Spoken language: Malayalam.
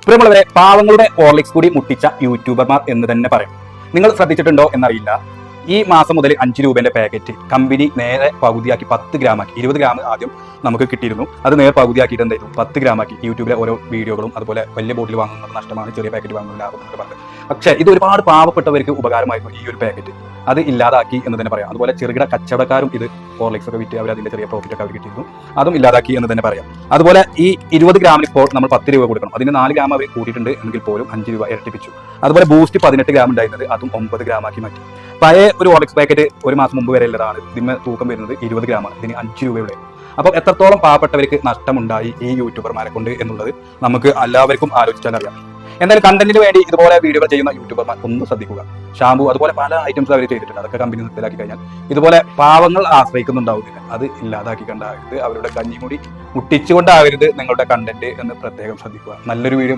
പ്രിയമുള്ളവരെ, പാവങ്ങളുടെ ഹോർലിക്സ് കൂടി മുട്ടിച്ച യൂട്യൂബർമാർ എന്ന് തന്നെ പറയും. നിങ്ങൾ ശ്രദ്ധിച്ചിട്ടുണ്ടോ എന്നറിയില്ല, ഈ മാസം മുതൽ 5 രൂപേന്റെ പാക്കറ്റ് കമ്പനി നേരെ പകുതിയാക്കി 10 ഗ്രാമാക്കി. 20 ഗ്രാം ആദ്യം നമുക്ക് കിട്ടിയിരുന്നു, അത് നേരെ പകുതിയാക്കിയിട്ട് എന്തായിരുന്നു 10 ഗ്രാമാക്കി. യൂട്യൂബിലെ ഓരോ വീഡിയോകളും അതുപോലെ വലിയ ബോട്ടിൽ വാങ്ങുന്നത് നഷ്ടമാണ്, ചെറിയ പാക്കറ്റ് വാങ്ങുന്നത് ലാഭം എന്നൊക്കെ പറഞ്ഞത്. പക്ഷേ ഇത് ഒരുപാട് പാവപ്പെട്ടവർക്ക് ഉപകാരമായിരുന്നു ഈ ഒരു പാക്കറ്റ്. അത് ഇല്ലാതാക്കി എന്ന് തന്നെ പറയാം. അതുപോലെ ചെറുകിട കച്ചവടക്കാരും ഇത് ഹോർലിക്സ് ഒക്കെ വിറ്റ് അവർ അതിന്റെ ചെറിയ പ്രോഫിറ്റ് ഒക്കെ അവർ കിട്ടിയിരുന്നു, അതും ഇല്ലാതാക്കി എന്ന് തന്നെ പറയാം. അതുപോലെ ഈ 20 ഗ്രാമിന് ഇപ്പോൾ നമ്മൾ 10 രൂപ കൊടുക്കണം. അതിന് 4 ഗ്രാം അവർ കൂട്ടിയിട്ടുണ്ട് എങ്കിൽ പോലും 5 രൂപ ഇരട്ടിപ്പിച്ചു. അതുപോലെ ബൂസ്റ്റ് 18 ഗ്രാം ഉണ്ടായിരുന്നത് അതും 9 ഗ്രാമാക്കി മാറ്റി. പഴയ ഒരു ഹോർലിക്സ് പാക്കറ്റ് ഒരു മാസം മുമ്പ് വരെ ഉള്ളതാണ്, ഇതിന് തൂക്കം വരുന്നത് 20 ഗ്രാമാണ്, ഇതിന് 5 രൂപയുടെ. അപ്പോൾ എത്രത്തോളം പാവപ്പെട്ടവർക്ക് നഷ്ടമുണ്ടായി ഈ യൂട്യൂബർമാരെ കൊണ്ട് എന്നുള്ളത് നമുക്ക് എല്ലാവർക്കും ആലോചിച്ചാൽ അറിയാം. എന്തായാലും കണ്ടന്റിന് വേണ്ടി ഇതുപോലെ വീഡിയോകൾ ചെയ്യുന്ന യൂട്യൂബർമാർ ഒന്ന് ശ്രദ്ധിക്കുക. ഷാമ്പു അതുപോലെ പല ഐറ്റംസ് അവർ ചെയ്തിട്ടുണ്ട്, അതൊക്കെ കമ്പനി നിർത്തലാക്കി കഴിഞ്ഞാൽ ഇതുപോലെ പാവങ്ങൾ ആശ്രയിക്കുന്നുണ്ടാവുന്നില്ല, അത് ഇല്ലാതാക്കി കണ്ടാകരുത്. അവരുടെ കഞ്ഞി കൂടി മുട്ടിച്ചുകൊണ്ടാകരുത് നിങ്ങളുടെ കണ്ടന്റ് എന്ന് പ്രത്യേകം ശ്രദ്ധിക്കുക. നല്ലൊരു വീഡിയോ